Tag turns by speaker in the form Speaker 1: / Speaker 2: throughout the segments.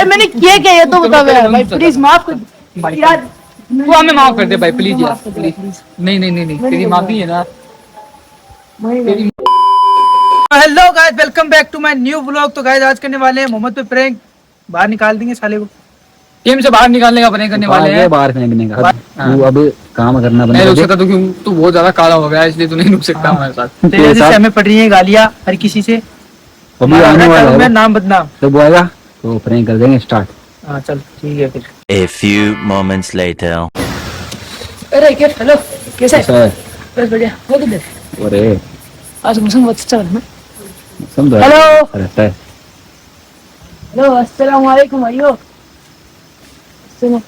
Speaker 1: मैंने किया क्या ये तो बता भाई, प्लीज माफ कर यार,
Speaker 2: तू हमें माफ कर दे भाई प्लीज यार, प्लीज। नहीं नहीं नहीं नहीं, तेरी माफी है ना तेरी।
Speaker 3: Hello guys, welcome back to my new blog. तो गाइस आज करने वाले हैं मोहम्मद पे प्रैंक। बाहर निकाल देंगे साले को,
Speaker 2: टीम से बाहर निकालने का प्रैंक करने वाले हैं।
Speaker 4: बाहर फेंकने का तू अब काम करना
Speaker 2: नहीं रुक
Speaker 4: बंद
Speaker 2: सकता तू बहुत ज्यादा काला हो गया इसलिए तू नहीं रुक सकता हमारे साथ।
Speaker 3: तेरे वजह से हमें पड़ रही है गालियां हर किसी से।
Speaker 4: अभी आने वाला है,
Speaker 3: मैं नाम बदनाम
Speaker 4: जब आएगा तो प्रैंक कर देंगे स्टार्ट।
Speaker 3: हाँ चल ठीक है फिर।
Speaker 5: A few moments later.
Speaker 1: अरे क्या हेलो कैसे
Speaker 4: ऐसा है।
Speaker 1: बस बढ़िया हो किधर?
Speaker 4: अरे
Speaker 1: आज मौसम बहुत अच्छा है।
Speaker 4: समझो
Speaker 1: हेलो
Speaker 4: रहता है।
Speaker 1: हेलो अस्सलाम वालेकुम भाइयों। सुनो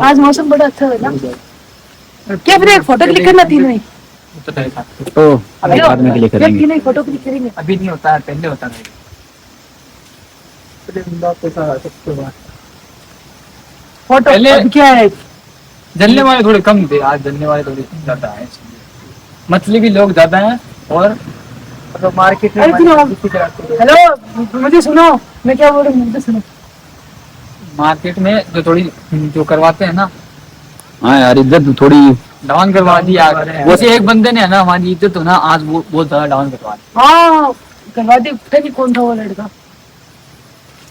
Speaker 1: आज मौसम बड़ा अच्छा है ना, क्या फिर एक फोटो क्लिक करना तीन में?
Speaker 4: तो अभी बाद में क्लिक करेंगे।
Speaker 1: तीन फोटो क्लिक करेंगे।
Speaker 3: अभी नहीं होता है, पहले होता है।
Speaker 1: फोटो
Speaker 2: पहले-
Speaker 1: अब क्या है?
Speaker 2: जलने वाले थोड़े कम थे, आज जलने वाले थोड़े ज्यादा है। मछली भी लोग ज्यादा हैं और
Speaker 3: तो मार्केट में
Speaker 1: अरे सुनो
Speaker 3: किसी तरह से
Speaker 1: हेलो मुझे सुनो, मैं क्या बोल रहा हूँ मुझे सुनो।
Speaker 2: मार्केट में जो करवाते हैं ना,
Speaker 4: हाँ यार इज्जत थोड़ी
Speaker 2: डाउन करवा दी यार। वैसे एक बंदे ने है ना हमारी इज्जत तो ना आज वो बहुत ज्यादा डाउन करवा दी।
Speaker 1: हाँ करवा दी, पता नहीं कौन था वो लड़का,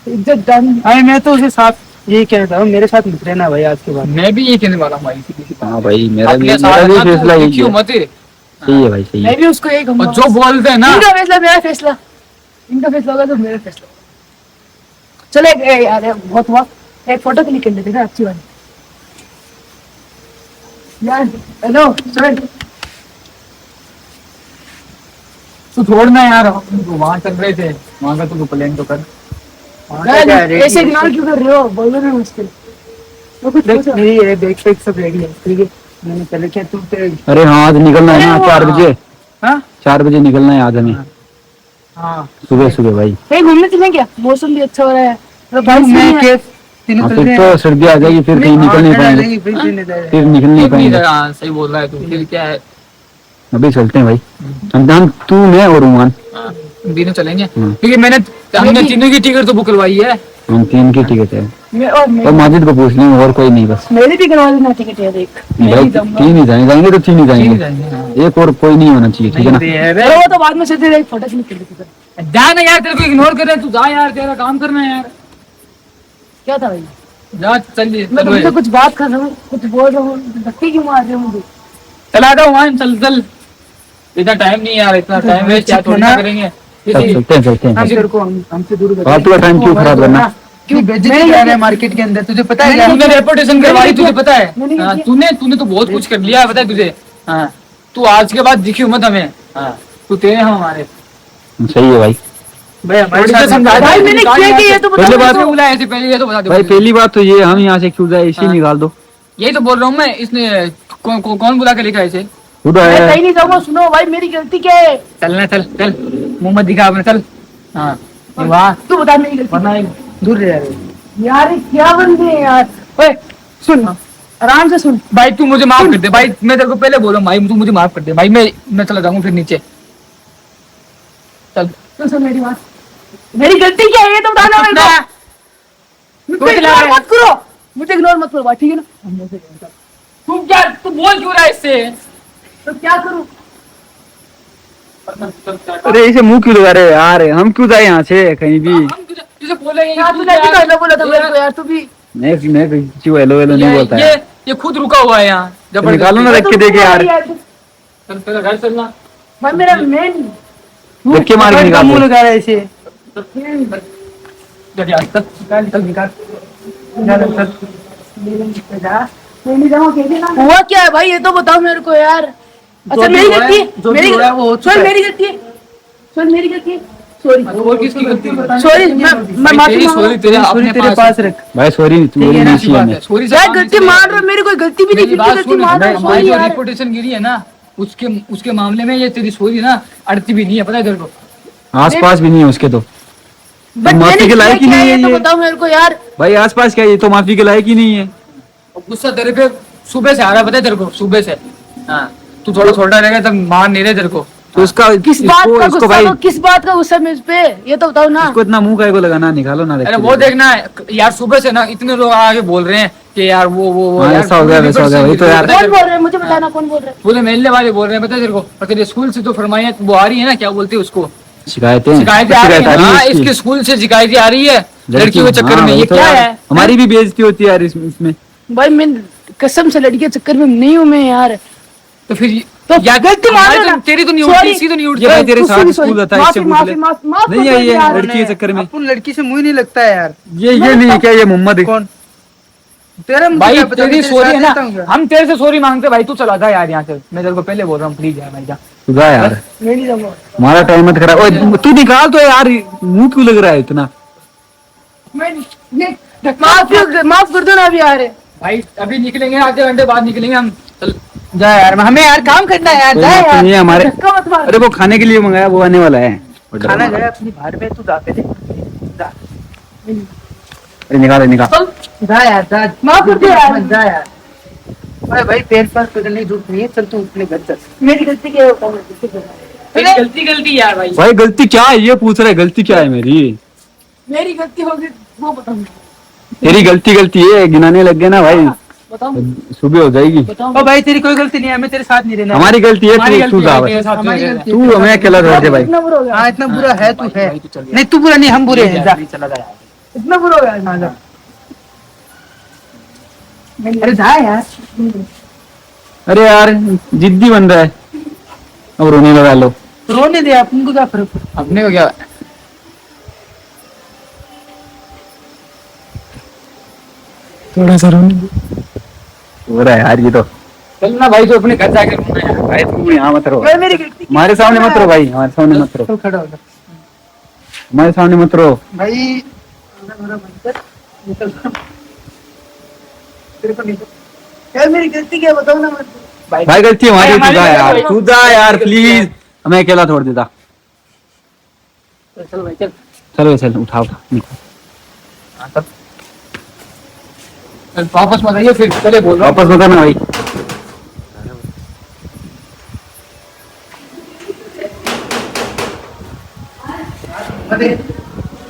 Speaker 1: इज्जत डन।
Speaker 3: अरे मैं तो उसे साथ यही कहता हूँ, मेरे साथ मत रहना भाई आज के बाद।
Speaker 2: मैं भी ये कहने वाला हूँ भाई, सीधी
Speaker 4: हाँ भाई मेरा भी
Speaker 2: अपने साथ ना
Speaker 4: फैसला
Speaker 2: तू
Speaker 4: यही
Speaker 2: देखियो
Speaker 4: है।
Speaker 2: मत।
Speaker 4: सही है भाई सही
Speaker 1: मैं
Speaker 4: है।
Speaker 1: भी उसको यही कहूंगा,
Speaker 2: और जो बोलते हैं ना,
Speaker 1: इनका फैसला मेरा फैसला, इनका फैसला होगा तो मेरा फैसला। चलो यार बहुत हुआ, एक फोटो क्लिक कर लेते हैं अच्छी वाली यार। हेलो सुन,
Speaker 2: तू छोड़ना यार, वहाँ चल रहे थे वहाँ का तू प्लान तो कर।
Speaker 1: ऐसे इग्नोर क्यों कर रहे हो? बोलो ना मुश्किल तो कुछ
Speaker 3: देख
Speaker 1: पूछो।
Speaker 3: मेरी ये बैग पैक सब रेडी है, ठीक है। मैंने पहले क्या तू तेरे
Speaker 4: अरे हाँ आज निकलना है ना 4 बजे।
Speaker 3: हाँ
Speaker 4: 4 बजे निकलना है आज हमें,
Speaker 3: हाँ
Speaker 4: सुबह सुबह भाई।
Speaker 1: कहीं घूमने चलें क्या? मौसम भी अच्छा हो रहा है तो
Speaker 3: भाई
Speaker 1: बारिश
Speaker 3: मैं
Speaker 1: नहीं है।
Speaker 3: के तीनों
Speaker 4: हाँ
Speaker 3: चल
Speaker 4: फिर
Speaker 3: रहे
Speaker 4: तो
Speaker 3: हैं।
Speaker 4: सर्दी आ जाएगी, फिर कहीं निकल नहीं पाएंगे, फिर निकल नहीं पाएंगे।
Speaker 2: हाँ सही बोल रहा है तू, फिर क्या है।
Speaker 4: अभी चलते हैं भाई, हम तू मैं और उमान
Speaker 2: हम तीनों चलेंगे
Speaker 4: हम्म।
Speaker 2: क्योंकि हमने तीनों की टिकट तो बुक करवाई है।
Speaker 4: हम 3 की टिकट है।
Speaker 1: और
Speaker 4: और माजिद को पूछ लेंगे और कोई नहीं बस।
Speaker 1: मेरी भी करवा देना टिकट है देख।
Speaker 4: भाई 3 ही जाएंगे तो 3 ही जाएंगे, एक और कोई नहीं होना चाहिए, ठीक है ना।
Speaker 1: अरे वो तो बाद में चलते एक फोटो क्लिक कर लेते थे।
Speaker 2: जा ना यार, तेरे को इग्नोर कर रहे हैं, तू जा यार, तेरा काम करना है यार।
Speaker 1: क्या था भाई?
Speaker 2: जा चल
Speaker 1: मैं तुमसे कुछ बात कर रहा हूँ, कुछ बोल रहा हूँ, धक्के क्यों मार रहे हो मुझे?
Speaker 2: चला जाओ वहाँ, चल चल। इतना टाइम नहीं यार, इतना टाइम वेस्ट क्या थोड़ी ना करेंगे।
Speaker 4: चलते हैं।
Speaker 3: तेरे को हमसे दूर कर
Speaker 4: फालतू का टाइम क्यों खराब करना।
Speaker 3: क्यों बेइज्जती करा रहा है मार्केट के अंदर, तुझे पता है क्या?
Speaker 2: तूने रेपुटेशन करवाई, तुझे पता है।
Speaker 1: मैंने क्या
Speaker 2: हाँ,
Speaker 1: किया?
Speaker 2: तूने तो बहुत कुछ कर लिया है, पता है तुझे। हाँ तू आज के बाद दिखियो मत हमें। हाँ तू तेरे हम हमारे।
Speaker 4: सही है भाई।
Speaker 3: भाई हमारे
Speaker 2: थोड़ी
Speaker 3: साथ
Speaker 2: सा समझा
Speaker 1: भाई मैंने क्या किया ये तो
Speaker 4: पहले
Speaker 1: बताओ।
Speaker 4: बात-
Speaker 2: क्यों बुलाया ऐसे, पहले ये तो बता दो
Speaker 4: भाई पहली बात तो ये हम यहाँ से क्यों जाए, इसी
Speaker 2: हाँ।
Speaker 4: निकाल दो।
Speaker 2: यही तो बोल रहा हूँ मैं। इसने कौन बुला के लिखा है इसे?
Speaker 4: खुद
Speaker 1: मैं
Speaker 4: आया
Speaker 1: कहीं नहीं जाऊंगा। सुनो भाई मेरी गलती क्या है?
Speaker 2: चलना, चल चल, मुंह मत दिखा अपने, चल। हाँ वाह,
Speaker 1: तू बता मेरी गलती।
Speaker 2: वरना
Speaker 3: दूर रह रहे।
Speaker 1: यार ये क्या बंदे हैं यार। ओए सुन, आराम से सुन।
Speaker 2: भाई तू मुझे माफ कर दे भाई, मैं तेरे को पहले बोला भाई, तू मुझे माफ कर दे भाई। मैं चला जाऊंगा फिर नीचे, चल।
Speaker 1: तो सुन मेरी बात, मेरी गलती क्या है ये तो बताना मेरे को। मुझे इग्नोर मत करो, मुझे इग्नोर मत करो, ठीक है ना?
Speaker 2: तू बोल क्यों रहा है इससे?
Speaker 1: तो क्या करूं?
Speaker 4: अरे इसे मुंह क्यों लगा रहे हो यार, हम क्यों जाए यहाँ से कहीं भी।
Speaker 2: हम तुझे बोलेंगे
Speaker 1: यार तूने भी पहले बोला था मेरे को यार, तू भी
Speaker 4: मैं किसी को हेलो हेलो नहीं बोलता है।
Speaker 2: ये खुद रुका हुआ है यहाँ।
Speaker 4: तो निकालो ना रख के देके यार,
Speaker 2: चल तेरा घर चलना।
Speaker 1: भाई मेरा मेन
Speaker 4: धक्के मार के
Speaker 3: का
Speaker 4: निकाल
Speaker 3: मुंह
Speaker 4: दो।
Speaker 3: लगा रहा है इसे।
Speaker 2: चल निकाल।
Speaker 1: नहीं जाऊंगा कैसे ना। हुआ क्या है भाई ये तो बताओ मेरे को यार। अच्छा
Speaker 3: भी
Speaker 1: मेरी
Speaker 3: हुआ है,
Speaker 1: गलती है,
Speaker 3: जो भी हुआ है वो हो चुका
Speaker 1: सॉरी
Speaker 3: है।
Speaker 1: मेरी गलती है, सॉरी मेरी गलती है, सॉरी
Speaker 2: और किसकी गलती है?
Speaker 1: सॉरी मैं माफी
Speaker 2: तेरी
Speaker 1: मांग
Speaker 2: सॉरी तेरे
Speaker 3: सॉरी
Speaker 2: अपने
Speaker 3: तेरे पास रख।
Speaker 4: भाई सॉरी तू मेरी नहीं चाहिए हमें।
Speaker 2: सॉरी
Speaker 1: यार गलती मान रहा हूँ, मेरी कोई गलती भी नहीं,
Speaker 2: मेरी
Speaker 1: फिर भी
Speaker 2: बात
Speaker 1: गलती
Speaker 2: सुन,
Speaker 1: मान रहा हूँ।
Speaker 2: हमारी
Speaker 1: सॉरी
Speaker 2: जो
Speaker 1: यार।
Speaker 2: रेपुटेशन गिरी है ना, उसके मामले में ये तेरी सॉरी ना अड़ती भी नहीं है, पता है तेरे को।
Speaker 4: आस पास भी नहीं है उसके तो।
Speaker 1: बट
Speaker 4: माफी
Speaker 1: मैंने
Speaker 4: के लायक ही
Speaker 1: क्या
Speaker 4: नहीं
Speaker 1: है
Speaker 4: है
Speaker 1: ये तो
Speaker 4: ये।
Speaker 1: बताओ मेरे को यार।
Speaker 4: भाई आस पास क्या है, ये तो माफी के लायक ही नहीं है।
Speaker 2: और गुस्सा तेरे पे सुबह से आ रहा है, पता है तेरे को, सुबह से। हाँ तू थोड़ा छोटा रहेगा तब मान नहीं रहे तेरे को।
Speaker 4: तो उसका
Speaker 1: किस बात का
Speaker 4: इसको
Speaker 1: गुस्सा
Speaker 4: भाई
Speaker 1: हो, किस बात का गुस्सा मुझ पे, ये तो बताओ ना।
Speaker 4: इसको इतना मुंह का को लगाना, निकालो ना।
Speaker 2: अरे वो देखना यार, सुबह से ना इतने लोग आगे बोल रहे हैं कि यार वो
Speaker 4: हाँ,
Speaker 2: यार,
Speaker 4: ऐसा हो गया, वैसा हो गया, वही तो यार।
Speaker 1: कौन बोल रहे हैं, मुझे बताना कौन बोल रहे हैं।
Speaker 2: पूरे मोहल्ले वाले बोल रहे हैं, पता है तेरे को। और तेरे स्कूल से जो फरमाइश वो आ रही है ना, क्या बोलते हैं उसको,
Speaker 4: शिकायतें
Speaker 2: शिकायतें आ रही है। हाँ,
Speaker 4: इसकी।
Speaker 2: इसके स्कूल से शिकायतें आ रही है लड़कियों के चक्कर
Speaker 4: हाँ,
Speaker 2: में।
Speaker 4: वही
Speaker 2: ये
Speaker 4: तो
Speaker 2: क्या
Speaker 4: यार,
Speaker 2: है?
Speaker 4: हमारी भी बेइज्जती होती है यार इसमें।
Speaker 1: भाई मैं कसम से लड़की के चक्कर में नहीं हूँ मैं यार।
Speaker 2: तो फिर
Speaker 1: तो
Speaker 2: या
Speaker 1: गलती मान
Speaker 2: हमारी
Speaker 1: लो ना।
Speaker 2: तो तेरी तो नहीं
Speaker 1: Sorry।
Speaker 2: उठती, इसकी तो नहीं उठती।
Speaker 4: ये भाई तेरे
Speaker 1: कुछ
Speaker 4: साथ
Speaker 1: नहीं,
Speaker 4: स्कूल
Speaker 1: sorry।
Speaker 4: जाता है, इससे
Speaker 1: माफी,
Speaker 4: पूछ ले।
Speaker 1: माफी, माफ
Speaker 4: नहीं
Speaker 1: कर
Speaker 4: है
Speaker 1: दो
Speaker 4: ये
Speaker 1: यार।
Speaker 4: लड़की के चक्कर में।
Speaker 3: अपन लड़की से मुंह नहीं लगता है यार।
Speaker 4: ये नहीं क्या, ये मोहम्मद है।
Speaker 3: कौन तेरा मुझे
Speaker 2: भाई
Speaker 3: क्या पता, मैं
Speaker 2: तेरी
Speaker 3: तेरे
Speaker 2: सॉरी
Speaker 3: साथ
Speaker 2: है
Speaker 3: रहता
Speaker 2: ना,
Speaker 3: हूँ क्या?
Speaker 2: हम तेरे से सॉरी मांगते भाई, तू चला जा यार यहाँ से। मैं तेरे को पहले बोल रहा हूँ, प्लीज यार भाई जा।
Speaker 4: तू जा यार,
Speaker 1: मैं नहीं जाऊंगा।
Speaker 4: हमारा टाइम मत खराब। ओए तू निकाल तो यार, मुंह क्यों लग रहा है इतना।
Speaker 1: माफ कर दो ना अभी यार।
Speaker 2: भाई अभी निकलेंगे, आधे घंटे बाद निकलेंगे हम। चल
Speaker 3: जा यार, हमें यार काम करना है यार,
Speaker 4: कोई
Speaker 3: जा
Speaker 4: बात
Speaker 3: यार।
Speaker 4: नहीं है हमारे।
Speaker 1: धक्का मत मार।
Speaker 4: अरे वो खाने के लिए मंगाया, वो आने वाला है।
Speaker 3: खाना गया अपनी बाहर में, तू जा पहले जा।
Speaker 4: अरे निकाल निकाल।
Speaker 3: जा यार, जा।
Speaker 1: माफ कर दो यार।
Speaker 3: जा यार। अरे भाई पैर पर पकड़ने जरूरत नहीं है, चल तू अपने घर चल।
Speaker 1: मेरी गलती क्या है बताओ मुझे।
Speaker 2: गलती गलती यार भाई।
Speaker 4: भाई गलती क्या है ये पूछ रहा है, गलती क्या है मेरी।
Speaker 1: मेरी गलती होगी वो बताओ।
Speaker 4: तेरी गलती है, गिनाने लग गए ना भाई,
Speaker 1: बताओ
Speaker 4: सुबह हो जाएगी।
Speaker 1: बताओ।
Speaker 3: ओ भाई तेरी कोई गलती नहीं है, हमें तेरे साथ नहीं रहना।
Speaker 4: हमारी गलती है,
Speaker 2: हमारी
Speaker 4: तू
Speaker 2: गलती
Speaker 4: जा
Speaker 2: है,
Speaker 4: भाई।
Speaker 2: तेरे साथ
Speaker 3: हमारी
Speaker 2: नहीं
Speaker 3: गलती
Speaker 2: रहना।
Speaker 4: तू हमें अकेला छोड़ दे भाई।
Speaker 1: इतना बुरा हो गया।
Speaker 3: हाँ इतना बुरा है तू है।
Speaker 2: भाई तू चल यार।
Speaker 3: नहीं तू बुरा नहीं, हम बुरे हैं, जा।
Speaker 2: चला जा यार।
Speaker 1: इतना बुरा हो गया।
Speaker 3: हाँ, जा। अरे जा यार।
Speaker 4: अरे यार जिद्दी बन रहा है, अब रोने लगा लो।
Speaker 3: रोने दे, अपन को क्या फर्क पड़ता
Speaker 2: अपने को क्या,
Speaker 3: थोड़ा सा रोने दे।
Speaker 4: हो रहा है यार ये तो।
Speaker 2: चल ना भाई, तो अपने घर जाके रोना यार।
Speaker 4: भाई तू यहाँ मत रो,
Speaker 1: भाई मेरी गलती
Speaker 4: हमारे सामने मत रो भाई, हमारे सामने मत रो,
Speaker 3: तो खड़ा हो जा।
Speaker 4: हमारे सामने मत रो।
Speaker 3: भाई निकल। तेरे को निकल।
Speaker 1: यार मेरी गलती क्या है बताओ ना मत।
Speaker 4: भाई गलती हमारी, तू
Speaker 2: हमारी
Speaker 4: जा
Speaker 2: गलती
Speaker 4: यार,
Speaker 2: है।
Speaker 4: तू जा यार प्लीज, हमें अकेला छोड़ देता।
Speaker 2: चल भाई चल।
Speaker 4: चलो चल, उठा उठा निकल।
Speaker 2: हाँ, तब चल, वापस मत आइए फिर, पहले बोल रहा हूँ।
Speaker 4: वापस बता ना भाई।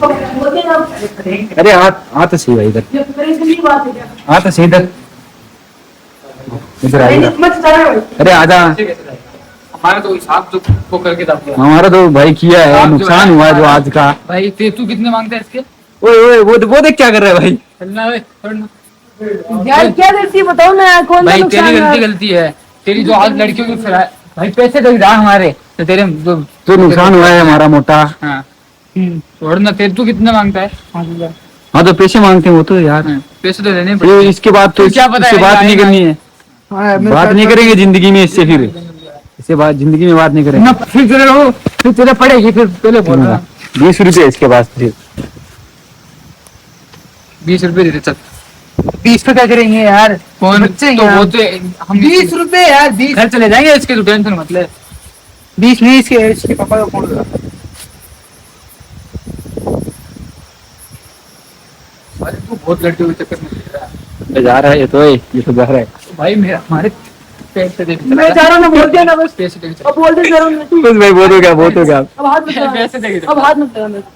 Speaker 1: बोलते ना
Speaker 4: अरे हाथ तो सही भाई इधर,
Speaker 1: ये मेरी सही बात है क्या।
Speaker 4: हाथ तो सही इधर, इधर आ इधर।
Speaker 1: मत जाना भाई।
Speaker 4: अरे आजा,
Speaker 2: हमारा तो हिसाब जो वो करके दब गया।
Speaker 4: हमारा तो भाई किया है,
Speaker 2: आप जो
Speaker 4: नुकसान
Speaker 2: है-
Speaker 4: हुआ है जो आज का।
Speaker 2: भाई तू कितने मांगता है इसके?
Speaker 4: ओए ओए वो देख क्या कर रहा है भाई।
Speaker 2: चलना भाई, छोड़ना।
Speaker 1: यार क्या गलती है बताओ ना यार, कौन सा
Speaker 2: भाई
Speaker 1: नुकसान
Speaker 2: तेरी
Speaker 1: है
Speaker 2: गलती
Speaker 1: यार?
Speaker 2: गलती है तेरी, जो आज लड़कियों की फिरा भाई पैसे दे रहा हमारे, तो तेरे
Speaker 4: जो नुकसान हुआ है हमारा मोटा।
Speaker 2: हाँ छोड़ना। तेरे तू कितने मांगता है?
Speaker 4: हाँ तो पैसे मांगते हैं वो तो यार।
Speaker 2: हाँ, पैसे तो देने
Speaker 4: ये
Speaker 2: पड़ेंगे।
Speaker 4: इसके बाद तो
Speaker 2: क्या पता
Speaker 4: इससे
Speaker 2: है
Speaker 4: बात
Speaker 2: क्या
Speaker 4: नहीं
Speaker 2: आएगा।
Speaker 4: करनी है,
Speaker 3: हाँ, मेरे
Speaker 4: बात
Speaker 3: साथ
Speaker 4: नहीं करेंगे जिंदगी में इससे, फिर इससे बात जिंदगी में बात नहीं करेंगे।
Speaker 2: ना फिर तेरे पड़ेगी, फिर पहले बोल रहा
Speaker 4: 20 रुपए इसके पास फिर।
Speaker 2: 20 रुपए दे दे चल।
Speaker 3: 20 पे क्या करेंगे यार?
Speaker 2: कौन
Speaker 3: बच्चे हैं
Speaker 2: तो
Speaker 3: यार।
Speaker 2: वो तो हम
Speaker 3: 20 रुपए यार, 20
Speaker 2: घर चले जाएंगे, इसके तो टेंशन मत ले।
Speaker 3: 20 नहीं, इसके पापा का फोन लगा।
Speaker 2: भाई तू बहुत लड़कियों के चक्कर में फिर रहा है।
Speaker 4: जा रहा है ये तो जा रहा है।
Speaker 2: भाई मेरा हमारे पैसे दे
Speaker 1: मैं जा रहा हूँ ना, बोल दिया ना बस।
Speaker 2: पैसे दे
Speaker 1: अब बोल दे जा रहा हूँ मैं।
Speaker 4: बस भाई बहुत हो गया, बहुत हो गया।
Speaker 1: अब हाथ मत लगा।
Speaker 2: पैसे दे
Speaker 1: अब हाथ मत लगा मेरे को।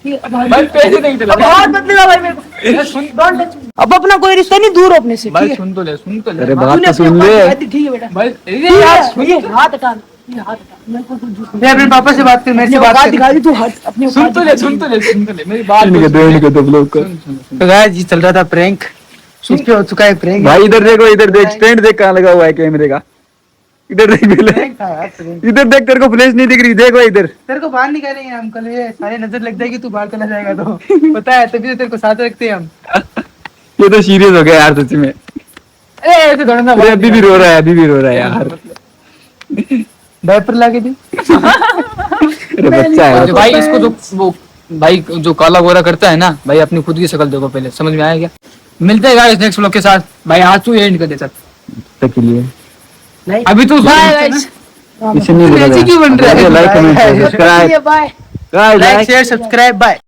Speaker 1: ठीक है, अब हाथ
Speaker 2: भाई
Speaker 1: मत-
Speaker 2: पैसे नहीं
Speaker 1: अब हाथ मत लगा भाई मेरे को।
Speaker 2: सुन
Speaker 1: Don't touch me। अब अपना कोई रिश्ता नहीं, दूर हो अपने से।
Speaker 2: भाई
Speaker 1: ठीक है?
Speaker 2: सुन तो ले, सुन तो ले।
Speaker 4: अरे बात
Speaker 1: तूने
Speaker 4: तो
Speaker 1: अपनी
Speaker 4: सुन
Speaker 1: औकात
Speaker 4: ले।
Speaker 1: दिखा दी, ठीक है बेटा।
Speaker 2: भाई
Speaker 1: ठीक
Speaker 2: अरे यार
Speaker 1: है,
Speaker 2: सुन
Speaker 1: ये हाथ हटा, ये हाथ हटा। मेरे को कुछ दूसरा-
Speaker 3: मैं अपने पापा से बात कर, मेरे से
Speaker 1: अपनी
Speaker 3: बात
Speaker 1: औकात
Speaker 3: कर।
Speaker 1: दिखा दी तू, हाथ अपनी
Speaker 2: सुन
Speaker 1: औकात
Speaker 2: तो ले,
Speaker 1: दिखा दी।
Speaker 2: सुन तो ले, सुन तो ले मेरी बात।
Speaker 4: इनके दो इनके दो लोग को।
Speaker 2: सुन, सुन, सुन।
Speaker 3: तो गाइस ये चल रहा था प्रैंक, इस पे हो चुका है प्रैंक।
Speaker 4: भाई इधर देखो, इधर देख, स्टैंड देख कहाँ लगा हुआ है कैमरे का। इधर देख पहले,
Speaker 3: प्रैंक था यार, प्रैंक।
Speaker 4: इधर देख, तेरे को फ्लैश नहीं दिख रही, देखो इधर।
Speaker 3: तेरे को बाहर निकालेंगे हम कल, ये सारे नजर लग जाएगी, तू बाहर चला जाएगा तो पता है, तभी तो तेरे को साथ रखते हैं हम।
Speaker 4: ये तो सीरियस हो गया यार सच में।
Speaker 2: ए ऐसे थोड़ा ना
Speaker 4: अरे अभी भी रो रहा है, अभी भी रो रहा है यार।
Speaker 3: डायपर ला के दी।
Speaker 4: अरे बच्चा है
Speaker 2: तो भाई इसको जो वो भाई जो काला गोरा करता है ना भाई, अपनी खुद की शक्ल देखो पहले, समझ में आया क्या? मिलते हैं गाइस नेक्स्ट व्लॉग के साथ। भाई आज तू एंड कर दे सर,
Speaker 4: तक के लिए
Speaker 2: अभी तू
Speaker 1: बाय गाइस।
Speaker 4: इसे नहीं बोला
Speaker 3: ऐसे क्यों बन रहा है?
Speaker 4: Like comment subscribe
Speaker 1: bye.
Speaker 4: Guys
Speaker 3: like share subscribe bye.